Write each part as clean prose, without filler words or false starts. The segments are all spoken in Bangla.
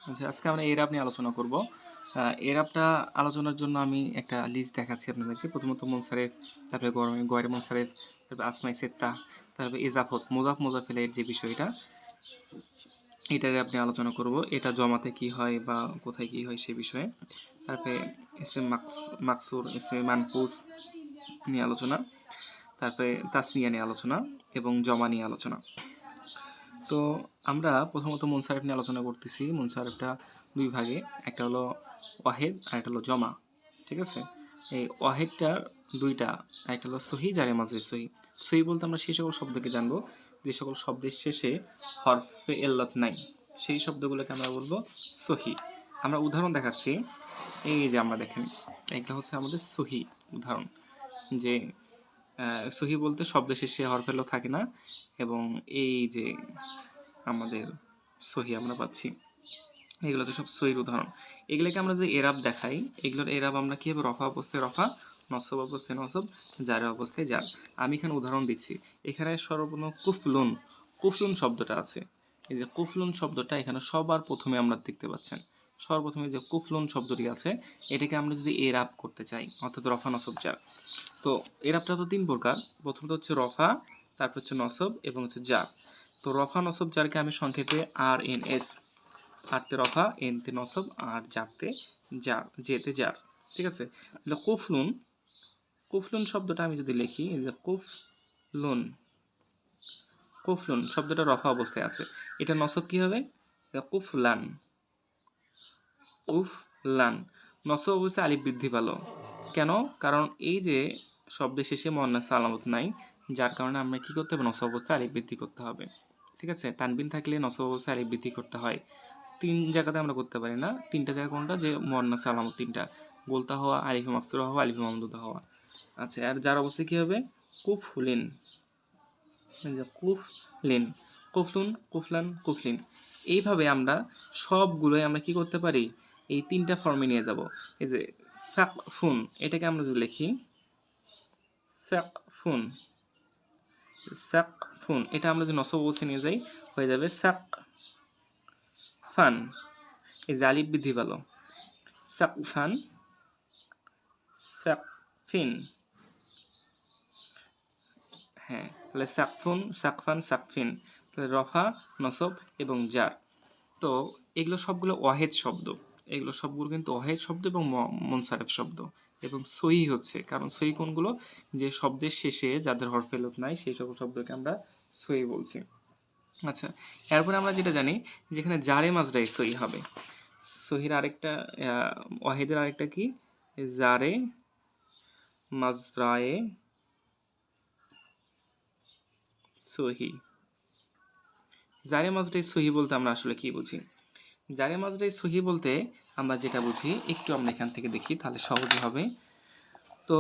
আচ্ছা, আজকে আমরা এরাব নিয়ে আলোচনা করব। এরাবটা আলোচনার জন্য আমি একটা লিস্ট দেখাচ্ছি আপনাদেরকে। প্রথমত মুনসারিফ, তারপরে গয়রে মুনসারিফ, তারপরে আসমাই সিত্তা, তারপরে ইজাফত, মুজাফ মুজাফিলের যে বিষয়টা, এটা নিয়ে আপনি আলোচনা করব। এটা জমাতে কি হয় বা কোথায় কি হয় সে বিষয়ে। তারপরে ইসমে মাকসুর, ইসমে মানকুস নিয়ে আলোচনা, তারপরে তাসনিয়া নিয়ে আলোচনা এবং জমা নিয়ে আলোচনা। তো আমরা প্রথমত মুনসারিফ নিয়ে আলোচনা করতেছি। মুনসারিফটা দুই ভাগে, একটা হলো ওয়াহেদ আর একটা হলো জমা। ঠিক আছে, এই ওয়াহেদটার দুইটা, একটা হলো সহি, জারে মাজরির সহি। সহি বলতে আমরা সেই সকল শব্দকে জানবো যে সকল শব্দের শেষে হরফে এল্লাত নাই, সেই শব্দগুলোকে আমরা বলবো সহি। আমরা উদাহরণ দেখাচ্ছি। এই যে আমরা দেখেন, একটা হচ্ছে আমাদের সহি উদাহরণ, যে সহি বলতে শব্দের শেষে হরফ এল্লাত থাকে না, এবং এই যে আমাদের সহি আমরা পাচ্ছি, এগুলো তো সব সহির উদাহরণ। এগুলোকে আমরা যে এরাব দেখাই, এগুলোর এরাব আমরা কীভাবে রফা অবস্থায় রফা, নসব অবস্থায় নসব, জারে অবস্থায় জার। আমি এখানে উদাহরণ দিচ্ছি। এখানে সর্বপ্রথম কুফলুন, কুফলুন শব্দটা আছে। এই যে কুফলুন শব্দটা এখানে সবার প্রথমে আমরা দেখতে পাচ্ছেন। সর্বপ্রথমে যে কুফলুন শব্দটি আছে, এটাকে আমরা যদি এরাব করতে চাই, অর্থাৎ রফা নসব জার, তো এরাবটা তো তিন প্রকার। প্রথমত হচ্ছে রফা, তারপর হচ্ছে নসব এবং হচ্ছে জার। তো রফা নসব জারকে আমি সংক্ষেপে আর এন এস, আরতে রফা, এনতে নসব, আর জারতে জার, জেতে জার। ঠিক আছে, কুফলুন, কুফলুন শব্দটা আমি যদি লিখি, যে কুফলুন, কুফলুন শব্দটা রফা অবস্থায় আছে, এটা নসব কি হবে? কুফলান, কুফলান। নসব অবস্থায় আলিফ বৃদ্ধি পেল কেন? কারণ এই যে শব্দের শেষে মুয়ান্নাস আলামত নাই, যার কারণে আমরা কি করতে হবে? নসব অবস্থায় আলিফ বৃদ্ধি করতে হবে। ঠিক আছে, তানবিন থাকলে নসব অবস্থায় আলিফ বৃদ্ধি করতে হয়। তিন জায়গাতে আমরা করতে পারি না। তিনটা জায়গা কোনটা? যে মুয়ান্নাস আলামত তিনটা, গোলতা হওয়া, আলিফে মাকসুরা হওয়া, আলিফে মামদুদা হওয়া। আচ্ছা, আর যার অবস্থায় কি হবে? কুফলিন, কুফলিন, কুফলুন, কুফলান, কুফলিন। এইভাবে আমরা সবগুলোই আমরা কি করতে পারি? এই তিনটা ফর্মে নিয়ে যাব। এই যে সাকফুন, এটাকে আমরা যদি লিখি সাকফুন, সাকফুন, এটা আমরা যদি নসব অবস্থায় নিয়ে যাই, হয়ে যাবে সাকফান। এই যে আলিফ বৃদ্ধি পেল, সাকফান, সাকফিন। হ্যাঁ, তাহলে সাকফুন, সাকফান, সাকফিন, তাহলে রফা, নসব এবং জার। তো এগুলো সবগুলো ওয়াহেদ শব্দ, এগুলো সবগুলো কিন্তু ওয়াহেদ শব্দ এবং মুনসারিফ শব্দ। এবং সহি হচ্ছে, কারণ সহি কোনগুলো? যে শব্দের শেষে যাদের হরফ এলত নাই, সেই সকল শব্দকে আমরা সহি বলছি। আচ্ছা, এরপরে আমরা যেটা জানি, যেখানে জারে মাজরাই সহি হবে। সহির আরেকটা, ওয়াহেদের আরেকটা কি? জারে মাজরায়ে সহি। জারে মাজরাই সহি বলতে আমরা আসলে কি বুঝি? জারে মাজরাই সহি বলতে আমরা যেটা বুঝি, একটু আমরা এখান থেকে দেখি, তাহলে সহজে হবে। তো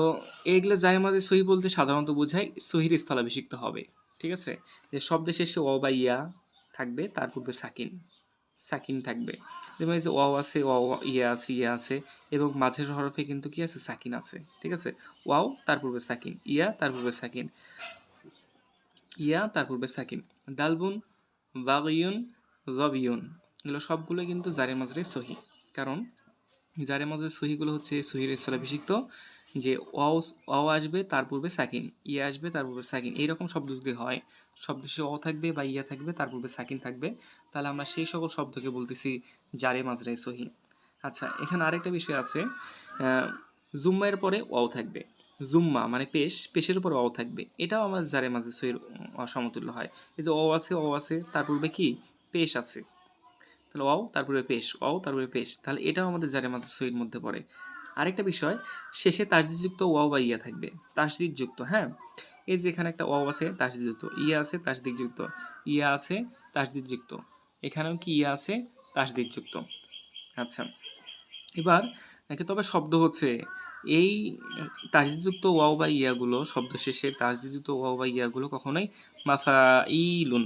এইগুলো জারে মাজরাই সহি বলতে সাধারণত বোঝায় সহির স্থলাভিষিক্ত হবে। ঠিক আছে, যে শব্দের শেষে অ বা ইয়া থাকবে, তার পূর্বে সাকিন, সাকিন থাকবে। যেমন এই যে অ আছে, অ, ইয়া আছে, ইয়া আছে, এবং মাঝের হরফে কিন্তু কি আছে? সাকিন আছে। ঠিক আছে, ওয়াও তার পূর্বে সাকিন, ইয়া তার পূর্বে সাকিন, ইয়া তার পূর্বে সাকিন। দালবুন, বাগিয়ুন, রবিয়ুন, এগুলো সবগুলো কিন্তু জারে মাজরাই সহি। কারণ জারে মাজরাই সহিগুলো হচ্ছে সহির স্থলাভিষিক্ত, যে অ আসবে তার পূর্বে সাকিন, ইয়া আসবে তার পূর্বে সাকিন, এইরকম শব্দ যদি হয়, শব্দ শেষে অ থাকবে বা ইয়া থাকবে, তার পূর্বে সাকিন থাকবে, তাহলে আমরা সেই সকল শব্দকে বলতেছি জারে মাজরাই সহি। আচ্ছা, এখানে আরেকটা বিষয় আছে, জুম্মার পরে ওয়াও থাকবে। জুম্মা মানে পেশ, পেশের উপর অ থাকবে, এটাও আমার জারে মাঝে সহির সমতুল্য হয়। এই যে অ আছে, অ আছে, তার পূর্বে কি? পেশ আছে, তাহলে অও তার পূর্বে পেশ, অও তার পূর্বে পেশ, তাহলে এটাও আমাদের জারে মাঝে সহির মধ্যে পড়ে। আরেকটা বিষয়, শেষে তাসদিদযুক্ত ওয়াও বা ইয়া থাকবে, তাসদিদযুক্ত। হ্যাঁ, এই যে এখানে একটা ওয়াও আছে তাসদিদযুক্ত, ইয়া আছে তাসদিদযুক্ত, ইয়া আছে তাসদিদযুক্ত, এখানেও কি ইয়া আছে তাসদিদযুক্ত। আচ্ছা, এবার নাকি তবে শব্দ হচ্ছে এই তাসদিদযুক্ত ওয়াও বা ইয়াগুলো, শব্দ শেষে তাসদিদযুক্ত ওয়াও বা ইয়াগুলো কখনোই মাফাইলুন,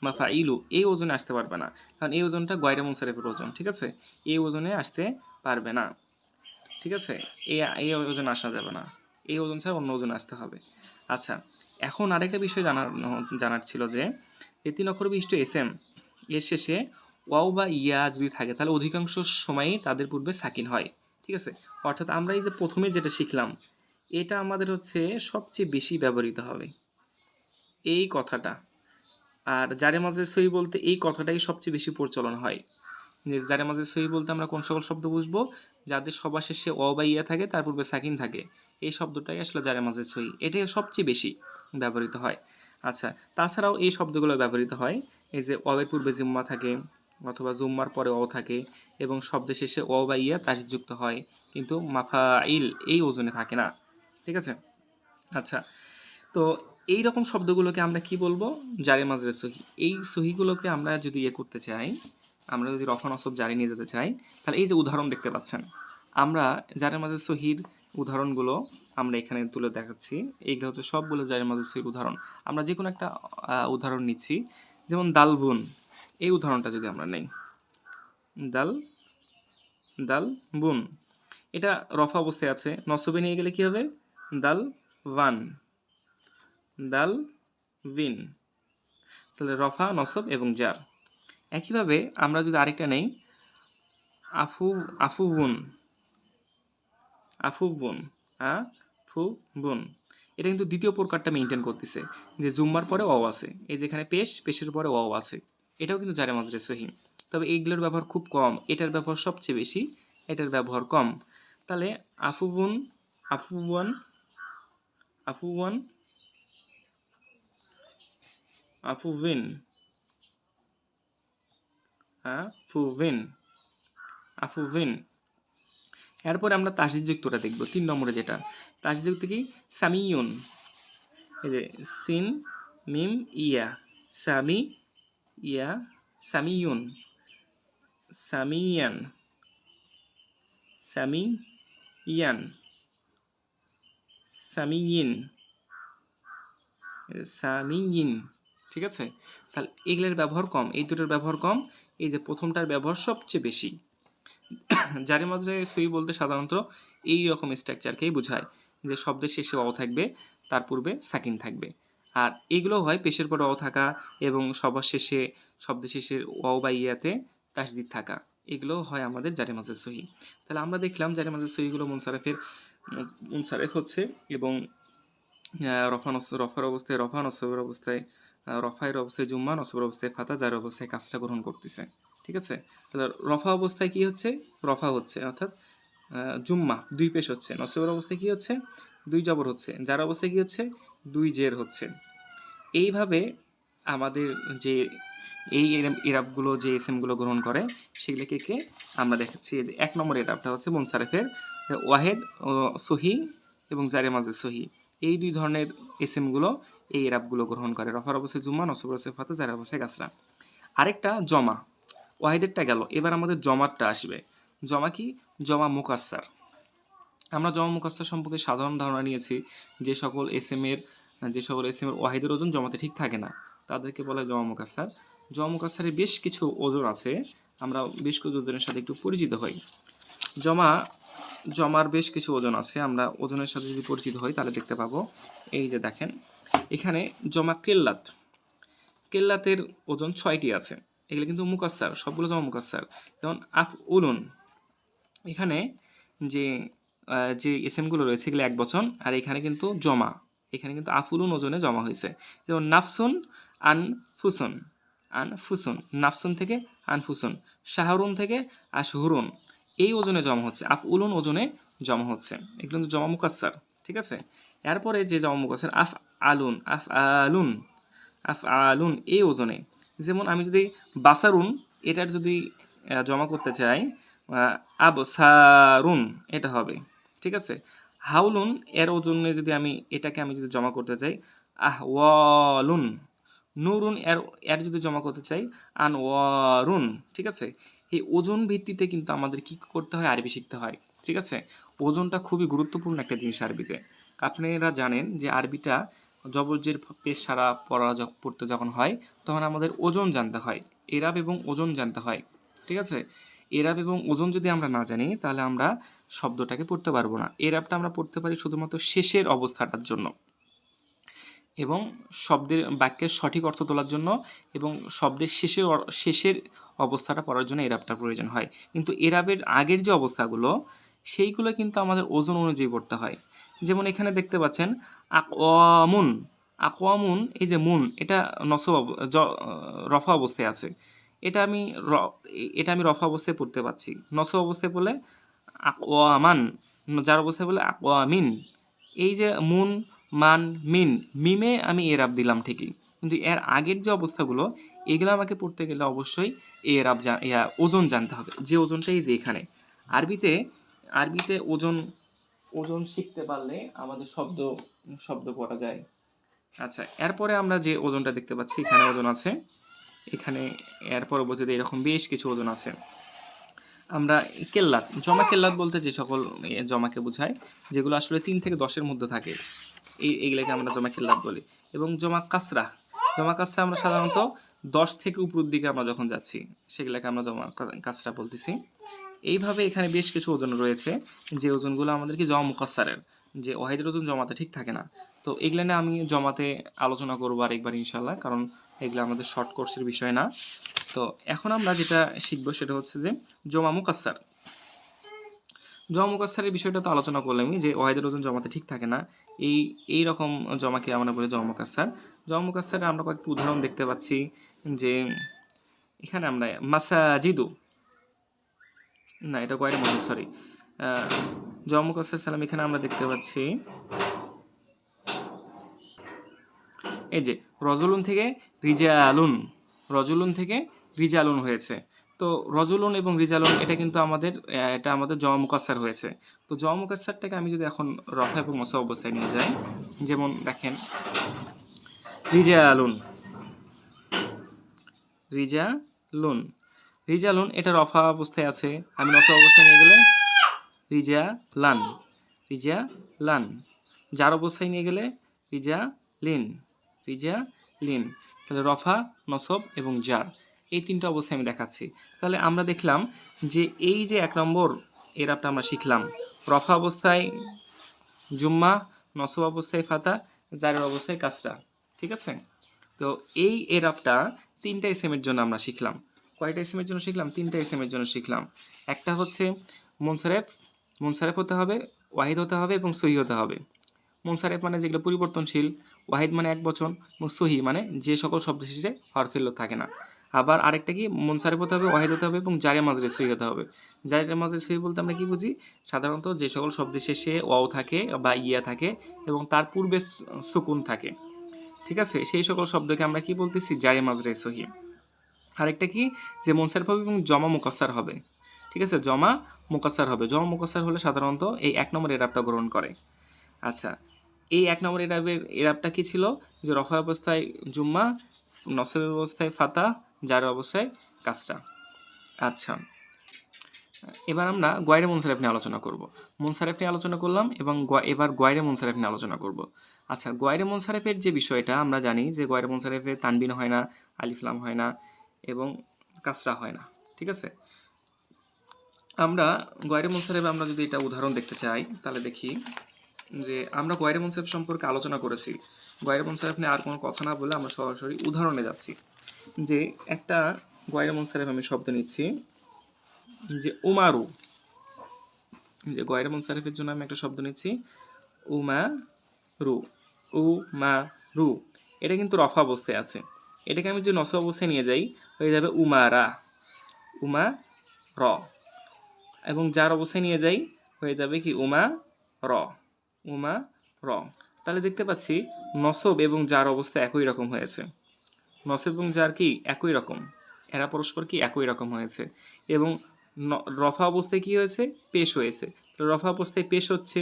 মাফাইলু এই ওজনে আসতে পারবে না, কারণ এই ওজনটা গয়রে মুনসারিফের ওজন। ঠিক আছে, এই ওজনে আসতে পারবে না। ঠিক আছে, এই ওজনে আসা যাবে না, এই ওজন ছাড়া অন্য ওজনে আসতে হবে। আচ্ছা, এখন আরেকটা বিষয় জানার ছিল, যে এই তিন অক্ষর বিশিষ্ট এসএম এর শেষে ওয়াও বা ইয়া যদি থাকে তাহলে অধিকাংশ সময়ই তাদের পূর্বে সাকিন হয়। ঠিক আছে, অর্থাৎ আমরা এই যে প্রথমে যেটা শিখলাম এটা আমাদের হচ্ছে সবচেয়ে বেশি ব্যবহৃত হবে এই কথাটা। আর জারে মাজের সহি বলতে এই কথাটাই সবচেয়ে বেশি প্রচলন হয়। যে জারে মাজের সহি বলতে আমরা কোন সকল শব্দ বুঝবো, যাদের সবার শেষে অ বা ইয়া থাকে তার পূর্বে সাকিন থাকে, এই শব্দটাই আসলে জারে মাজের সহি, এটাই সবচেয়ে বেশি ব্যবহৃত হয়। আচ্ছা, তাছাড়াও এই শব্দগুলো ব্যবহৃত হয় এই যে অবের পূর্বে জিম্মা থাকে অথবা জুম্মার পরে অ থাকে এবং শব্দের শেষে অ বা ইয়া তাসযুক্ত হয়, কিন্তু মাফাইল এই ওজনে থাকে না। ঠিক আছে, আচ্ছা, তো এই রকম শব্দগুলোকে আমরা কি বলবো, জারে মাজরে সহি। এই সহিগুলোকে আমরা যদি করতে চাই, আমরা যদি রফা নসব জারি নিয়ে যেতে চাই, তাহলে এই যে উদাহরণ দেখতে পাচ্ছেন, আমরা জারে মাজরে সহির উদাহরণগুলো আমরা এখানে তুলে দেখাচ্ছি। এইগুলো হচ্ছে সবগুলো জারে মাজরে সহির উদাহরণ। আমরা যে কোনো একটা উদাহরণ নিচ্ছি, যেমন দালবুন, এই উদাহরণটা যদি আমরা নেই, দাল দাল বুন, এটা রফা অবস্থায় আছে, নসবে নিয়ে গেলে কি হবে, দাল ওয়ান, দাল বিন, তাহলে রফা নসব এবং জার। একইভাবে আমরা যদি আরেকটা নেই, আফু আফুবুন, আফুবুন, আফুবুন, এটা কিন্তু দ্বিতীয় প্রকারটা মেনটেন করতেছে, যে জুম্মার পরে অ আছে, এই যেখানে পেশের পরে অ আছে, এটাও কিন্তু জারে মাজরে সহি। তবে এইগুলোর ব্যবহার খুব কম, এটার ব্যবহার সবচেয়ে বেশি, এটার ব্যবহার কম। তাহলে আফুবুন, আফুবন, আফুবন, আফুবিন, আফুবিন, আফুবিন। এরপরে আমরা তাসদিদযুক্তটা দেখব, 3 নম্বরে যেটা তাসদিদযুক্ত কি, সামিউন, এই যে সিন মিম ইয়া, সামি ইয়া, সামিউন, সামিয়ান, সামিয়ান, সামিয়িন, সামিয়িন। ঠিক আছে, তাহলে এগুলোর ব্যবহার কম, এই দুটোর ব্যবহার কম, এই যে প্রথমটার ব্যবহার সবচেয়ে বেশি। জারে মাজরে সহি বলতে সাধারণত এই রকম স্ট্রাকচারকেই বোঝায়, যে শব্দের শেষে অ থাকবে, তার পূর্বে সাকিন থাকবে। আর এগুলো হয় পেশের পরে অ থাকা এবং সবার শেষে শব্দের শেষে অ বা ইয়াতে তাসদিদ থাকা, এগুলো হয় আমাদের জারে মাজরে সহি। তাহলে আমরা দেখলাম জারে মাজরে সহিগুলো মুনসারেফ হচ্ছে এবং রফার অবস্থায় রফা, নসবের অবস্থায় রফায়ের অবস্থায় জুম্মা, নসবের অবস্থায় ফাতা, যার অবস্থায় কাজটা গ্রহণ করতেছে। ঠিক আছে, তাহলে রফা অবস্থায় কি হচ্ছে, রফা হচ্ছে অর্থাৎ জুম্মা 2 পেশ হচ্ছে, নসবের অবস্থায় কি হচ্ছে, 2 জবর হচ্ছে, যার অবস্থায় কি হচ্ছে, 2 জের হচ্ছে। এইভাবে আমাদের যে এই এরাবগুলো যে এসএমগুলো গ্রহণ করে সেগুলোকে আমরা দেখাচ্ছি। 1 নম্বর এরাবটা হচ্ছে মুনসারেফের ওয়াহেদ ও সহি এবং জারে মাজের সহি, এই 2 ধরনের এসএমগুলো এই এরাবগুলো গ্রহণ করে, রফার অবস্থায় জুম্মা, নসবের অবস্থায় ফাতা, জারের অবস্থায় কাসরা। আরেকটা জমা, ওয়াহিদেরটা গেল, এবার আমাদের জমারটা আসবে। জমা কি, জমা মুকাসসার। আমরা জমা মুকাসসার সম্পর্কে সাধারণ ধারণা নিয়েছি, যে সকল এসএম এর ওয়াহিদের ওজন জমাতে ঠিক থাকে না তাদেরকে বলা হয় জমা মুকাসসার। জমা মুকাসসারের বেশ কিছু ওজন আছে, আমরা বেশ কিছু ওজনের সাথে একটু পরিচিত হই। জমার বেশ কিছু ওজন আছে, আমরা ওজনের সাথে যদি পরিচিত হই তাহলে দেখতে পাবো। এই যে দেখেন এখানে জমা কেল্লাতের ওজন 6টি আছে, এগুলো কিন্তু মুকাসসার, সবগুলো জমা মুকাসসার। যেমন আফউলুন, এখানে যে এসএমগুলো রয়েছে এগুলো 1 বচন, আর এখানে কিন্তু জমা, এখানে কিন্তু আফুলুন ওজনে জমা হয়েছে। যেমন নাফসুন, আনফুসুন, আনফুসুন, নাফসুন থেকে আনফুসুন, শাহরুন থেকে আশহুরুন, এই ওজনে জমা হচ্ছে, আফউলুন ওজনে জমা হচ্ছে, এগুলো কিন্তু জমা মুকাসসার। ঠিক আছে, এরপরে যে জমা মুকাসসার আফআলুন, আফআলুন, আফআলুন এই ওজনে। যেমন আমি যদি বাসারুন এটার যদি জমা করতে চাই, আবসারুন এটা হবে। ঠিক আছে, হাউলুন এর ওজনে যদি এটাকে আমি যদি জমা করতে চাই, আহওয়ালুন। নুরুন এর যদি জমা করতে চাই, আনওয়ারুন। ঠিক আছে, এই ওজন ভিত্তিতে কিন্তু আমাদের কি করতে হয়, আরবি শিখতে হয়। ঠিক আছে, ওজনটা খুবই গুরুত্বপূর্ণ একটা জিনিস আরবিতে। আপনারা জানেন যে আরবিটা জবরজের পেশ সারা পড়তে যখন হয় তখন আমাদের ওজন জানতে হয়, এরাব এবং ওজন জানতে হয়। ঠিক আছে, এরাব এবং ওজন যদি আমরা না জানি তাহলে আমরা শব্দটাকে পড়তে পারবো না। এরাবটা আমরা পড়তে পারি শুধুমাত্র শেষের অবস্থাটার জন্য। এবং শব্দের বাক্যের সঠিক অর্থ তোলার জন্য এবং শব্দের শেষের অবস্থাটা পড়ার জন্য এরাবটার প্রয়োজন হয়। কিন্তু এরাবের আগের যে অবস্থাগুলো সেইগুলো কিন্তু আমাদের ওজন অনুযায়ী পড়তে হয়। যেমন এখানে দেখতে পাচ্ছেন আকওয়ামুন, আকওয়ামুন, এই যে মুন এটা রফা অবস্থায় আছে, এটা আমি এটা আমি রফা অবস্থায় পড়তে পারছি। নসব অবস্থায় বলে আকওয়ামান, যার অবস্থায় বলে আকওয়ামিন। এই যে মুন, মান, মিন, মিমে আমি এরাব দিলাম ঠিকই, কিন্তু এর আগের যে অবস্থাগুলো এগুলো আমাকে পড়তে গেলে অবশ্যই এরাব ওজন জানতে হবে, যে ওজনটাই যে এখানে আরবিতে ওজন শিখতে পারলে আমাদের শব্দ পড়া যায়। আচ্ছা, এরপরে আমরা যে ওজনটা দেখতে পাচ্ছি, এখানে ওজন আছে, এখানে এর পরবর্তীতে এরকম বেশ কিছু ওজন আছে। আমরা কেল্লাত, জমা কেল্লাত বলতে যে সকল জমাকে বোঝায় যেগুলো আসলে 3 থেকে 10-এর মধ্যে থাকে, এইগুলোকে আমরা জমা কেল্লাত বলি। এবং জমা কাসরা আমরা সাধারণত 10 থেকে উপরের দিকে আমরা যখন যাচ্ছি সেগুলোকে আমরা জমা কাসরা বলতেছি। এইভাবে এখানে বেশ কিছু ওজন রয়েছে, যে ওজনগুলো আমাদেরকে জমা মুকাসসারের, যে ওয়াহিদের ওজন জমাতে ঠিক থাকে না। তো এগুলো নিয়ে আমি জমাতে আলোচনা করবো আরেকবার ইনশাল্লাহ, কারণ এগুলো আমাদের শর্ট কোর্সের বিষয় না। তো এখন আমরা যেটা শিখবো সেটা হচ্ছে যে জমা মুকাসসার। জমা মুকাসসারের বিষয়টা তো আলোচনা করলামই, যে ওয়াহিদের ওজন জমাতে ঠিক থাকে না, এই রকম জমাকে আমরা বলি জমা মুকাসসার। জমা মুকাসসারে আমরা কয়েকটি উদাহরণ দেখতে পাচ্ছি, যে এখানে আমরা মাসাজিদু, না এটা গয়রে মজুদ, সরি, জমা মুকাসসার সালাম এখানে আমরা দেখতে পাচ্ছি এই যে রজুলুন থেকে রিজালুন হয়েছে। তো রজুলুন এবং রিজালুন এটা কিন্তু আমাদের জমা মুকাসসার হয়েছে। তো জমা মুকাসসারটাকে আমি যদি এখন রফা এবং নসব অবস্থায় নিয়ে যাই, যেমন দেখেন রিজালুন এটা রফা অবস্থায় আছে, আমি নসব অবস্থায় নিয়ে গেলে রিজালান, যার অবস্থায় নিয়ে গেলে রিজালিন, তাহলে রফা, নসব এবং জার, এই 3টা অবস্থায় আমি দেখাচ্ছি। তাহলে আমরা দেখলাম যে এই যে 1 নম্বর এরাবটা আমরা শিখলাম, রফা অবস্থায় জুম্মা, নসব অবস্থায় ফাতা, জারের অবস্থায় কাসরা, ঠিক আছে। তো এই এরাবটা 3টা ইসমের জন্য আমরা শিখলাম। কয়টা ইসমের জন্য শিখলাম? 3টা ইসমের জন্য শিখলাম। একটা হচ্ছে মুনসারেফ হতে হবে, ওয়াহিদ হতে হবে এবং সহি হতে হবে। মুনসারেফ মানে যেগুলো পরিবর্তনশীল, ওয়াহিদ মানে এক বচন, এবং সহি মানে যে সকল শব্দ শেষে হরফিল্লত থাকে না। আবার আরেকটা কি, মুনসারিফ হতে হবে, ওয়াহিদ হতে হবে এবং জারে মাজরে সহি হতে হবে। জারে মাজরে সহি বলতে আমরা কি বুঝি? সাধারণত যে সকল শব্দের শেষে ওয়াও থাকে বা ইয়া থাকে এবং তার পূর্বে সুকুন থাকে, ঠিক আছে, সেই সকল শব্দকে আমরা কি বলতেছি? জারে মাজরে সহি। আরেকটা কি, যে মুনসারিফ হবে এবং জমা মুকাসসার হবে, ঠিক আছে, জমা মুকাসসার হলে সাধারণত এই 1 নম্বর এরাবটা গ্রহণ করে। আচ্ছা, এই 1 নম্বর এরাবটা কি ছিল? যে রফা অবস্থায় জুম্মা, নসবের অবস্থায় ফাতা, জার অবস্থায় কাসরা। আচ্ছা, এবার আমরা গয়রে মুনসারিফ নিয়ে আলোচনা করব। মুনসারিফ নিয়ে আলোচনা করলাম এবং এবার গয়রে মুনসারিফ নিয়ে আলোচনা করব। আচ্ছা, গয়রে মুনসারিফের যে বিষয়টা আমরা জানি যে গয়রে মুনসারিফে তানবিন হয় না, আলিফ লাম হয় না এবং কাসরা হয় না, ঠিক আছে। আমরা গয়রে মুনসারিফে আমরা যদি এটা উদাহরণ দেখতে চাই তাহলে দেখি যে আমরা গয়রে মুনসারিফ সম্পর্কে আলোচনা করেছি। গয়রে মুনসারিফ নিয়ে আর কোনো কথা না বলে আমরা সরাসরি উদাহরণে যাচ্ছি। যে একটা গয়রে মুনসারিফ আমি শব্দ নিচ্ছি, যে উমারু, যে গয়রে মুনসারিফের জন্য আমি একটা শব্দ নিচ্ছি উমারু, এটা কিন্তু রফা অবস্থায় আছে। এটাকে আমি যদি নসব অবস্থায় নিয়ে যাই হয়ে যাবে উমারা, এবং যার অবস্থায় নিয়ে যাই হয়ে যাবে কি উমার। তাহলে দেখতে পাচ্ছি নসব এবং যার অবস্থা একই রকম হয়েছে। নসব এবং যার কি একই রকম, এরা পরস্পর কি একই রকম হয়েছে। এবং রফা অবস্থায় কি হয়েছে? পেশ হয়েছে। রফা অবস্থায় পেশ হচ্ছে,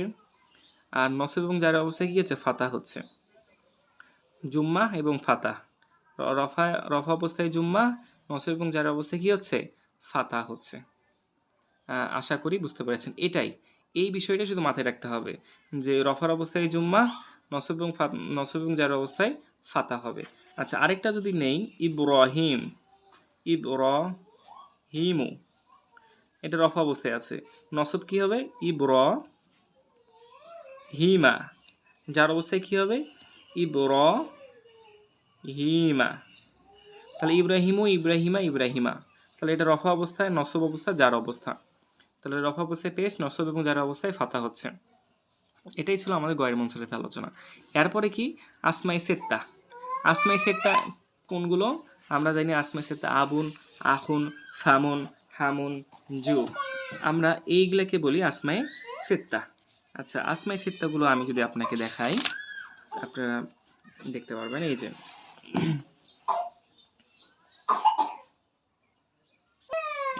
আর নসব এবং যার অবস্থায় কি হচ্ছে? ফাতা হচ্ছে। জুম্মা এবং ফাতা, রফা অবস্থায় জুম্মা, নসব এবং যার অবস্থায় কি হচ্ছে? ফাতা হচ্ছে। আশা করি বুঝতে পেরেছেন। এই বিষয়টা শুধু মাথায় রাখতে হবে যে রফার অবস্থায় জুম্মা, নসব এবং যার অবস্থায় ফাতা হবে। আচ্ছা, আরেকটা যদি নেই, ইব্রাহিমু, এটা রফা অবস্থায় আছে, নসব কি হবে? ইব্রাহিমা, যার অবস্থায় কি হবে? ইব্রাহিমা। তাহলে ইব্রাহিমু, ইব্রাহিমা, ইব্রাহিমা। তাহলে এটা রফা অবস্থায়, নসব অবস্থায়, জার অবস্থা। তাহলে রফা অবস্থায় পেশ, নসব এবং জার অবস্থায় ফাতা হচ্ছে। এটাই ছিল আমাদের গয়ের মুনসারিফের আলোচনা। এরপরে কি আসমাই সেত্তা। আসমাই সেত্তা কোনগুলো আমরা জানি? আসমাই সেত্তা আবুন, আখুন, ফামুন, হামুন, জু। আমরা এইগুলাকে বলি আসমাই সেত্তা। আচ্ছা, আসমাই সেত্তাগুলো আমি যদি আপনাকে দেখাই, আপনারা দেখতে পারবেন।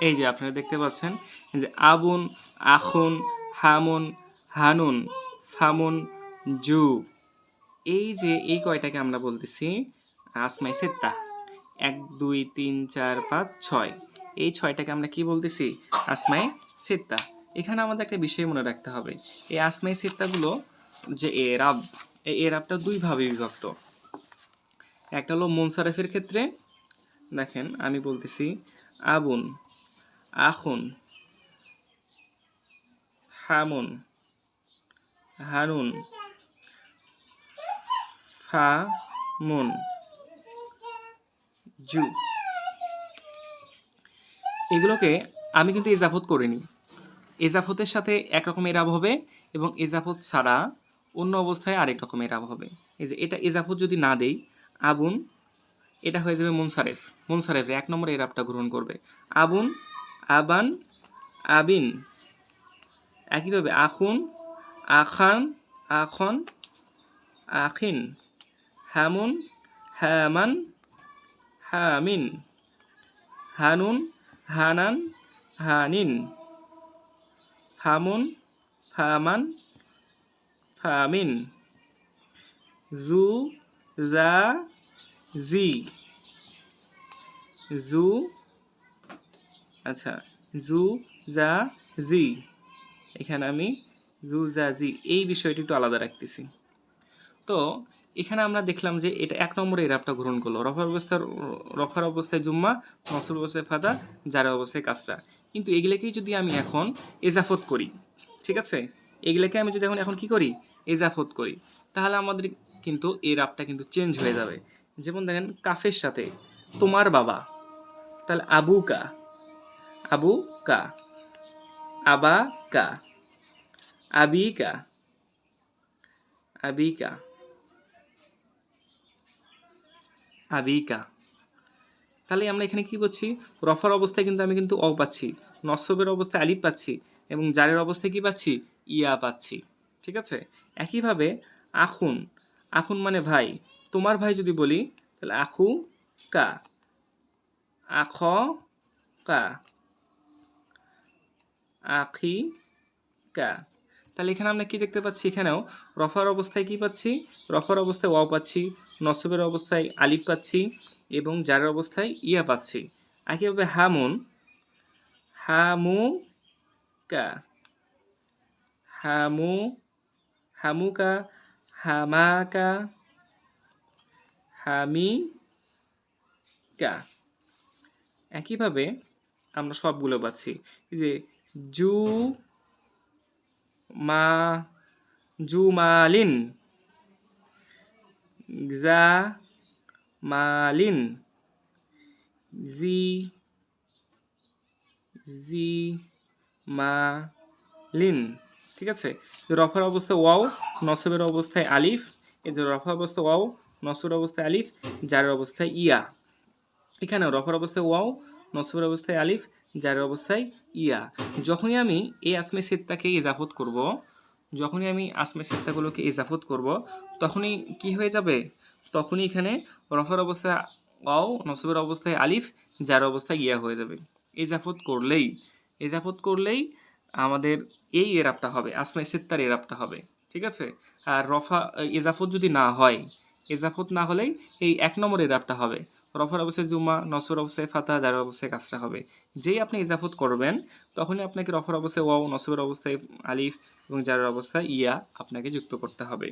এই যে আপনারা দেখতে পাচ্ছেন যে আবুন, আখুন, হামুন, হানুন, ফামুন, জু। এই যে এই কয়টাকে আমরা বলতেছি আসমাই সেত্তা। 1 2 3 4 5 6। এই 6টাকে আমরা কি বলতেছি? আসমাই সেত্তা। এখানে আমাদের একটা বিষয় মনে রাখতে হবে, এই আসমাই সেত্তাগুলো যে এরাব, এই এরাবটা দুই ভাবে বিভক্ত। একটা হলো মুনসারিফের ক্ষেত্রে, দেখেন আমি বলতেছি আবুন, আখুন, হামুন, হানুন, ফামুন, জু। এগুলোকে আমি কিন্তু ইজাফত করিনি। ইজাফতের সাথে একরকম এরাব হবে এবং ইজাফত ছাড়া অন্য অবস্থায় আরেক রকম এরাব হবে। এই যে এটা ইজাফত যদি না দেই, আবুন, এটা হয়ে যাবে মুনসারেফ। মুনসারেফে 1 নম্বর এরাবটা গ্রহণ করবে। আবুন, আবান, আবিন। একইভাবে আখুন, আখান, আখন, আখিন, হামুন, হামান, হামিন, হানুন, হানান, হানিন, ফামুন, ফামান, ফামিন, জু, জা, জি, জু, আচ্ছা, জু, জা, জি। এখানে আমি জু, জা, জি এই বিষয়টি একটু আলাদা রাখতেছি। তো এখানে আমরা দেখলাম যে এটা 1 নম্বরে এরাবটা গ্রহণ করলো। রফার অবস্থায় জুম্মা, নসব অবস্থায় ফাদা, জার অবস্থায় কাসরা। কিন্তু এগুলোকেই যদি আমি এখন এজাফত করি, ঠিক আছে, এগুলোকে আমি যদি এখন কি করি? এজাফত করি, তাহলে আমাদের কিন্তু এরাবটা কিন্তু চেঞ্জ হয়ে যাবে। যেমন দেখেন কাফের সাথে তোমার বাবা, তাহলে আবু কা, আবু কা, আবা কা, আবি কা, আবিকা, আবিকা। তাহলে আমরা এখানে কি পাচ্ছি? রফার অবস্থায় কিন্তু আমি কিন্তু অ পাচ্ছি, নসবের অবস্থায় আলিফ পাচ্ছি এবং জারের অবস্থায় কি পাচ্ছি? ইয়া পাচ্ছি। ঠিক আছে। একইভাবে আখুন, আখুন মানে ভাই, তোমার ভাই যদি বলি তাহলে আখু কা, আখ কা, আখি কা। তাহলে এখানে আমরা কি দেখতে পাচ্ছি? এখানেও রফার অবস্থায় কি পাচ্ছি? রফার অবস্থায় ওয়াও পাচ্ছি, নসবের অবস্থায় আলিফ পাচ্ছি এবং জারের অবস্থায় ইয়া পাচ্ছি। একইভাবে হামুন, হামু কা, হামু, হামুকা, হামাকা, হামিকা। একইভাবে আমরা সবগুলো পাচ্ছি। এই যে জু মা, জুমালিন, জা মালিন, জি, জি মালিন। ঠিক আছে। রফার অবস্থায় ওয়াও, নসবের অবস্থায় আলিফ। এই যে রফার অবস্থায় ওয়াও, নসবের অবস্থায় আলিফ, জারের অবস্থায় ইয়া। এখানেও রফার অবস্থায় ওয়াও, নসবের অবস্থায় আলিফ, জারের অবস্থায় ইয়া। যখনই আমি এই আসমে সেত্তাকে ইজাফত করব, যখনই আমি আসমে সেত্তাগুলোকে ইজাফত করব, তখনই কি হয়ে যাবে? তখনই এখানে রফার অবস্থায় ওয়াও, নসবের অবস্থায় আলিফ, জারের অবস্থায় ইয়া হয়ে যাবে। ইজাফত করলেই আমাদের এই এরাবটা হবে, আসমে সেত্তার এরাবটা হবে। ঠিক আছে। আর রফা ইজাফত যদি না হয়, ইজাফত না হলেই এই 1 নম্বর এরাবটা হবে। রফার অবস্থায় জুম্মা, নসবের অবস্থায় ফাতা, জারের অবস্থায় কাসরা হবে। যেই আপনি ইজাফত করবেন তখনই আপনাকে রফার অবস্থায় ওয়াও, নসবের অবস্থায় আলিফ এবং জারের অবস্থায় ইয়া আপনাকে যুক্ত করতে হবে।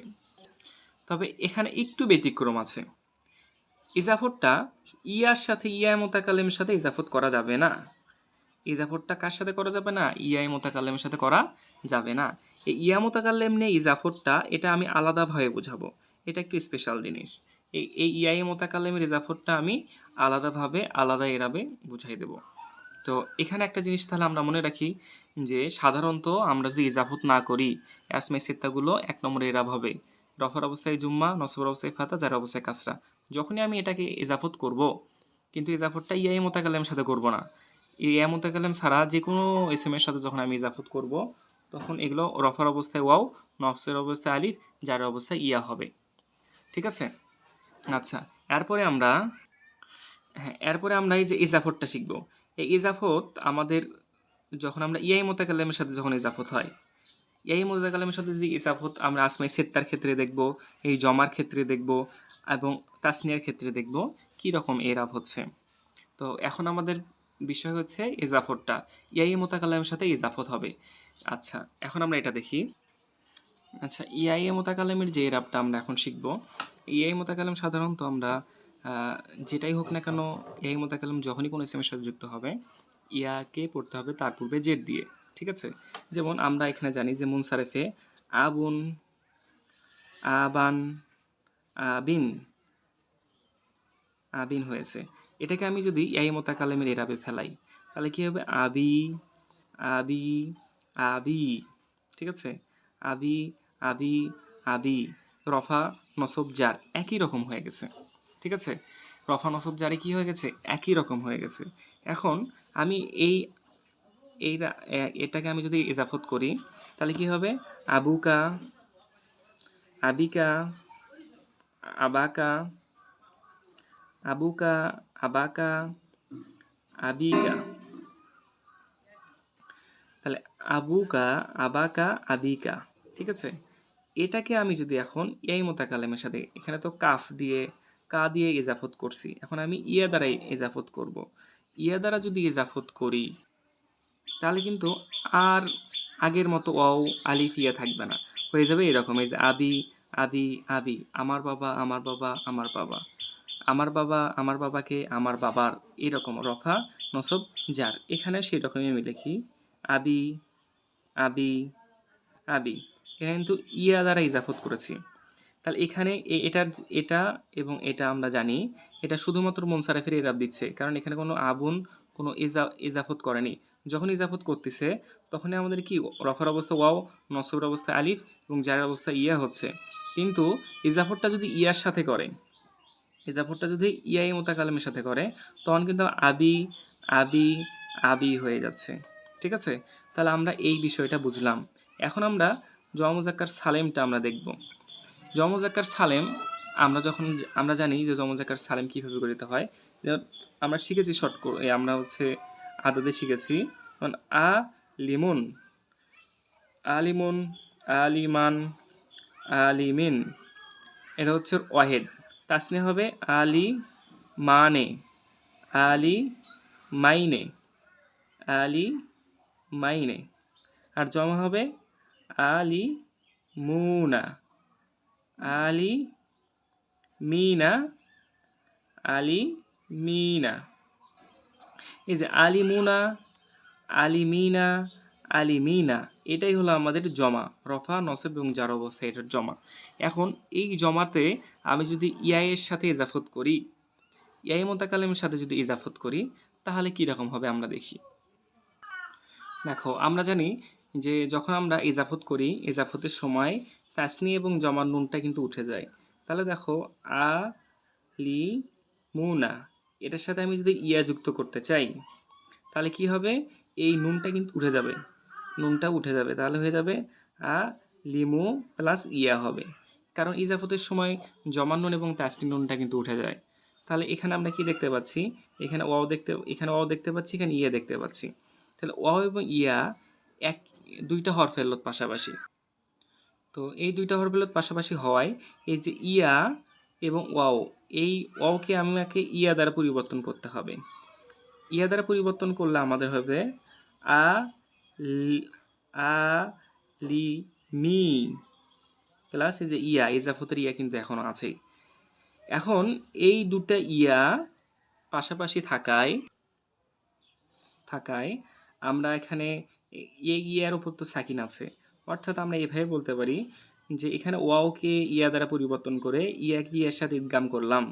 তবে এখানে একটু ব্যতিক্রম আছে। ইজাফতটা ইয়ার সাথে, ইয়া মুতাকাল্লিমের সাথে ইজাফত করা যাবে না। ইজাফতটা কার সাথে করা যাবে না? ইয়া মুতাকাল্লিমের সাথে করা যাবে না। এই ইয়া মুতাকাল্লিম নিয়ে ইজাফতটা, এটা আমি আলাদাভাবে বোঝাবো। এটা একটু স্পেশাল জিনিস। এই ইয়ায়ে মোতাকাল্লিমের ইজাফতটা আমি আলাদাভাবে আলাদা এরাবে বুঝাই দেব। তো এখানে একটা জিনিস তাহলে আমরা মনে রাখি যে সাধারণত আমরা যদি ইজাফত না করি অ্যাসমে সিত্তাগুলো ১ নম্বরে এরাব হবে রফার অবস্থায় জুম্মা, নসবের অবস্থায় ফাতা, জার অবস্থায় কাসরা। যখনই আমি এটাকে ইজাফত করব, কিন্তু ইজাফতটা ইয়ায়ে মোতাকাল্লিমের সাথে করব না। এই ইয়া মোতাকাল্লিম ছাড়া যে কোনো ইসমের সাথে যখন আমি ইজাফত করব, তখন এগুলো রফার অবস্থায় ওয়াও, নসবের অবস্থায় আলিফ, জারের অবস্থায় ইয়া হবে। ঠিক আছে? আচ্ছা, এরপরে আমরা এই যে ইজাফতটা শিখব। এই ইজাফত আমাদের যখন আমরা ইয়াই মোতাকাল্লিমের সাথে যখন ইজাফত হয়, ইয়াই মোতাকাল্লিমের সাথে যদি ইজাফত আমরা আসমাই সেত্তার ক্ষেত্রে দেখব, এই জমার ক্ষেত্রে দেখব এবং তাসনিয়ার ক্ষেত্রে দেখব কি রকম এরাব হচ্ছে। তো এখন আমাদের বিষয় হচ্ছে ইজাফতটা ইয়াই মোতাকাল্লিমের সাথে ইজাফত হবে। আচ্ছা, এখন আমরা এটা দেখি। আচ্ছা, ইয়াই মোতাকাল্লিমের যে এরাবটা আমরা এখন শিখব, ইয়াই মোতাকাল্লিম সাধারণত আমরা যেটাই হোক না কেন, ইয়াই মোতাকাল্লিম যখনই কোনো ইসমের সাথে যুক্ত হবে, ইয়াকে পড়তে হবে তার পূর্বে জেড দিয়ে। ঠিক আছে? যেমন আমরা এখানে জানি যে মুনসারেফে আবুন, আবান, আবিন, আবিন হয়েছে। এটাকে আমি যদি ইয়াই মোতাকাল্লিমের এরাবে ফেলাই, তাহলে কি হবে? আবি, আবি, আবি। ঠিক আছে? আবি, আবি, আবি। রফা, নসব, জার একই রকম হয়ে গেছে। ঠিক আছে? রফা, নসব, জারে কি হয়ে গেছে? একই রকম হয়ে গেছে। এখন আমি এটাকে আমি যদি ইজাফত করি, তাহলে কি হবে? আবুকা, আবিকা, আবাকা, আবুকা, আবাকা, আবিকা। তাহলে আবুকা, আবাকা, আবিকা। ঠিক আছে? এটাকে আমি যদি এখন এই মোতাকাল্লিমের সাথে, এখানে তো কা দিয়ে ইজাফত করছি, এখন আমি ইয়া দ্বারাই ইজাফত করব। ইয়া দ্বারা যদি ইজাফত করি, তাহলে কিন্তু আর আগের মতো ওয়াও, আলিফ, ইয়া থাকবে না। হয়ে যাবে এরকম, এই যে আবি, আবি, আবি। আমার বাবা, আমার বাবা, আমার বাবা। আমার বাবা, আমার বাবাকে, আমার বাবার। এরকম রফা, নসব, জার। এখানে সেই রকমই আমি লিখি আবি, আবি, আবি। এখানে কিন্তু ইয়া দ্বারা ইজাফত করেছি। তাহলে এখানে এটা এবং এটা আমরা জানি এটা শুধুমাত্র মুনসারিফের ইরাব দিচ্ছে, কারণ এখানে কোনো আবুন, কোনো ইজাফত করেনি। যখন ইজাফত করতেছে তখনই আমাদের কি রফার অবস্থা ওয়াও, নসবের অবস্থা আলিফ এবং জারের অবস্থা ইয়া হচ্ছে। কিন্তু ইজাফতটা যদি ইয়ার সাথে করে, ইজাফতটা যদি ইয়াই মোতাকাল্লিমের সাথে করে, তখন কিন্তু আবি, আবি, আবি হয়ে যাচ্ছে। ঠিক আছে? তাহলে আমরা এই বিষয়টা বুঝলাম। এখন আমরা জমা মুজাক্কার সালেমটা আমরা দেখব। জমা মুজাক্কার সালেম আমরা জানি যে জমা মুজাক্কার সালেম কীভাবে গঠিত হয়। যেমন আমরা শিখেছি আমরা হচ্ছে আদাদে শিখেছি। যেমন লিমুন, আলিমুন, আলিমান, আলিমিন। এটা হচ্ছে ওয়াহেদ। তাসনিয়া হবে আলি মানে, আলি মাইনে, আলি মাইনে। আর জমা হবে আলি মুনা, আলি মিনা, আলি মিনা। এই যে আলিমুনা, আলিমিনা, আলিমিনা, এটাই হলো আমাদের জমা। রফা, নসব এবং জার অবস্থা এটার জমা। এখন এই জমাতে আমি যদি ইয়ায়ের সাথে ইজাফত করি, ইয়াই মোতাকাল্লিমের সাথে যদি ইজাফত করি, তাহলে কি রকম হবে আমরা দেখি। দেখো, আমরা জানি যে যখন আমরা ইজাফত করি, ইজাফতের সময় তাসনি এবং জমার নুনটা কিন্তু উঠে যায়। তাহলে দেখো আ লি মুনা, এটার সাথে আমি যদি ইয়া যুক্ত করতে চাই, তাহলে কি হবে? এই নুনটা কিন্তু উঠে যাবে, নুনটা উঠে যাবে। তাহলে হয়ে যাবে আ লিমু প্লাস ইয়া হবে, কারণ ইজাফতের সময় জমার নুন এবং তাসনি নুনটা কিন্তু উঠে যায়। তাহলে এখানে আমরা কি দেখতে পাচ্ছি? এখানে ওয়াও দেখতে পাচ্ছি, এখানে ইয়া দেখতে পাচ্ছি। তাহলে ওয়াও এবং ইয়া দুইটা হরফের লত পাশাপাশি। তো এই দুইটা হরফের লত পাশাপাশি হওয়ায় এই যে ইয়া এবং ওয়াও, এই ওয়াওকে আমাকে ইয়া দ্বারা পরিবর্তন করতে হবে। ইয়া দ্বারা পরিবর্তন করলে আমাদের হবে আ লি মি প্লাস এই যে ইয়া, ইজাফতের ইয়া কিন্তু এখনো আছেই। এখন এই দুটা ইয়া পাশাপাশি থাকায় আমরা এখানে এই ইয়ার উপর তো সাকিন আছে, অর্থাৎ আমরা এভাবে বলতে পারি যে এখানে ওয়াওকে ইয়া দ্বারা পরিবর্তন করে ইয়াকে ইয়ার সাথে ইদগাম করলাম,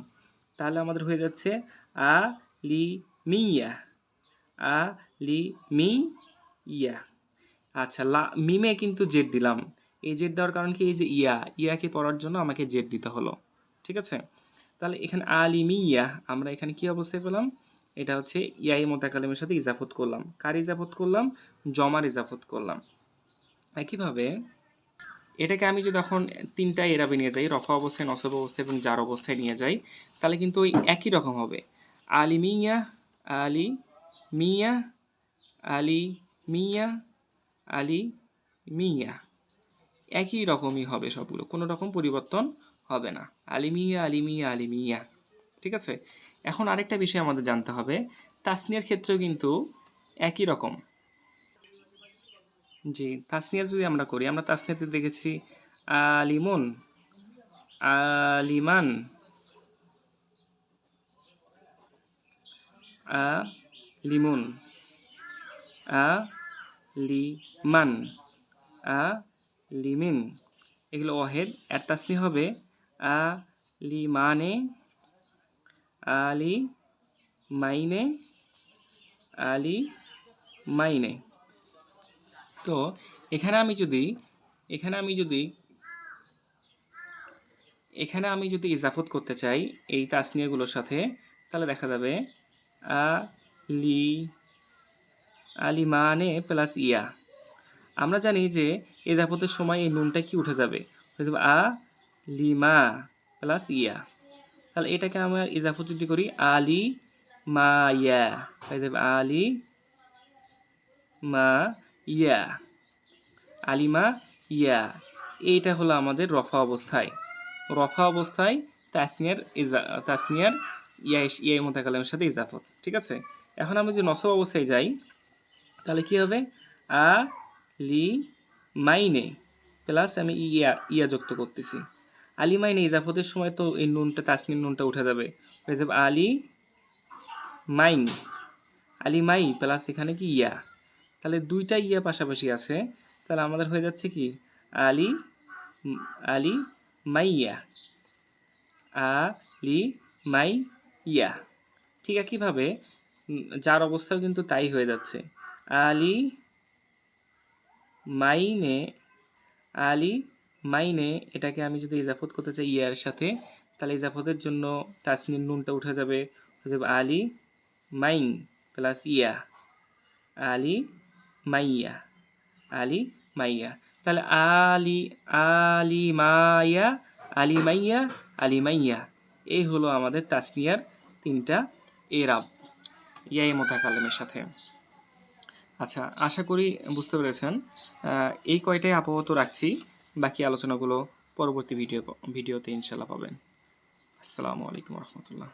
তাহলে আমাদের হয়ে যাচ্ছে আ লি মিয়া, আ লি মি ইয়া। আচ্ছা, মিমে কিন্তু জেড দিলাম, এই জেড দেওয়ার কারণ কি, এই যে ইয়াকে পড়ার জন্য আমাকে জেড দিতে হলো। ঠিক আছে, তাহলে এখানে আলিমিয়া আমরা এখানে কি অবস্থায় পেলাম, এটা হচ্ছে ইয়াই মোতাকালিমের সাথে ইজাফত করলাম। কার ইজাফত করলাম? জমার ইজাফত করলাম। একইভাবে এটাকে আমি যদি এখন তিনটা এরাবে নিয়ে যাই, রফা অবস্থায়, নসব অবস্থায় এবং জার অবস্থায় নিয়ে যাই, তাহলে কিন্তু ওই একই রকম হবে। আলিমিয়া, আলি মিয়া, আলি মিয়া, আলি মিয়া, একই রকমই হবে সবগুলো, কোনো রকম পরিবর্তন হবে না। আলিমিয়া, আলিমিয়া, আলিমিয়া। ঠিক আছে, এখন আরেকটা বিষয় আমাদের জানতে হবে, তাসনিয়ার ক্ষেত্রেও কিন্তু একই রকম। জি, তাসনিয়া যদি আমরা করি, আমরা তাসনিয়াতে দেখেছি আলিমুন, আলিমান, আলিমুন, আলিমান, আলিমিন, এগুলো ওয়াহেদ। আর তাসনি হবে আলিমানে, আলি মাইনে, আলি মাইনে। তো এখানে আমি যদি ইজাফত করতে চাই এই তাসনিয়াগুলোর সাথে, তাহলে দেখা যাবে আলিমানে প্লাস ইয়া। আমরা জানি যে ইজাফতের সময় এই নুনটা কি উঠে যাবে, হয়ে যাবে লিমা প্লাস ইয়া। তাহলে এটাকে আমরা ইজাফত যদি করি আলি মা ইয়া, হয়ে যাবে আলি মা ইয়া, আলিমা ইয়া। এইটা হলো আমাদের রফা অবস্থায় তাসনিয়ার ইয়া মোতাকালিমের সাথে ইজাফত। ঠিক আছে, এখন আমি যদি নসব অবস্থায় যাই, তাহলে কি হবে লি মাইনে প্লাস আমি ইয়া যুক্ত করতেছি। আলি মাইনে ইজাফতের সময় তো এই নুনটা, তাসনির নুনটা উঠে যাবে, হয়ে যাবে আলি মাই প্লাস এখানে কি ইয়া। তাহলে দুইটা ইয়া পাশাপাশি আছে, তাহলে আমাদের হয়ে যাচ্ছে কি আলি মাইয়া, আলি মাইয়া। ঠিক একইভাবে যার অবস্থাও কিন্তু তাই হয়ে যাচ্ছে, আলি মাইনে, এটাকে আমি যদি ইজাফত করতে চাই ইয়ার সাথে, তাহলে ইজাফতের জন্য তাসনির নুনটা উঠে যাবে, হয়ে যাবে আলি মাইন প্লাস ইয়া, আলি মাইয়া, আলি মাইয়া। তাহলে আলি মাইয়া, এই হলো আমাদের তাসনিয়ার তিনটা এরাব ইয়াই মোতাকালিমের সাথে। আচ্ছা, আশা করি বুঝতে পেরেছেন। এই কয়টাই আপাতত রাখছি, বাকি আলোচনাগুলো পরবর্তী ভিডিওতে ইনশাল্লাহ পাবেন। আসসালামু আলাইকুম রহমতুল্লাহ।